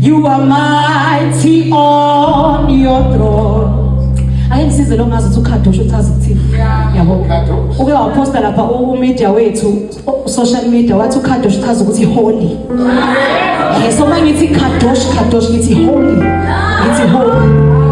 You are mighty on your throne. Ake ngisize lo ngazi ukuthi Kadosh uthazi ukuthini. Yabo. Uke waposta lapha media wethu social media wathi Kadosh uthazi ukuthi holy. So mangithi Kadosh ngithi holy. Ngithi holy.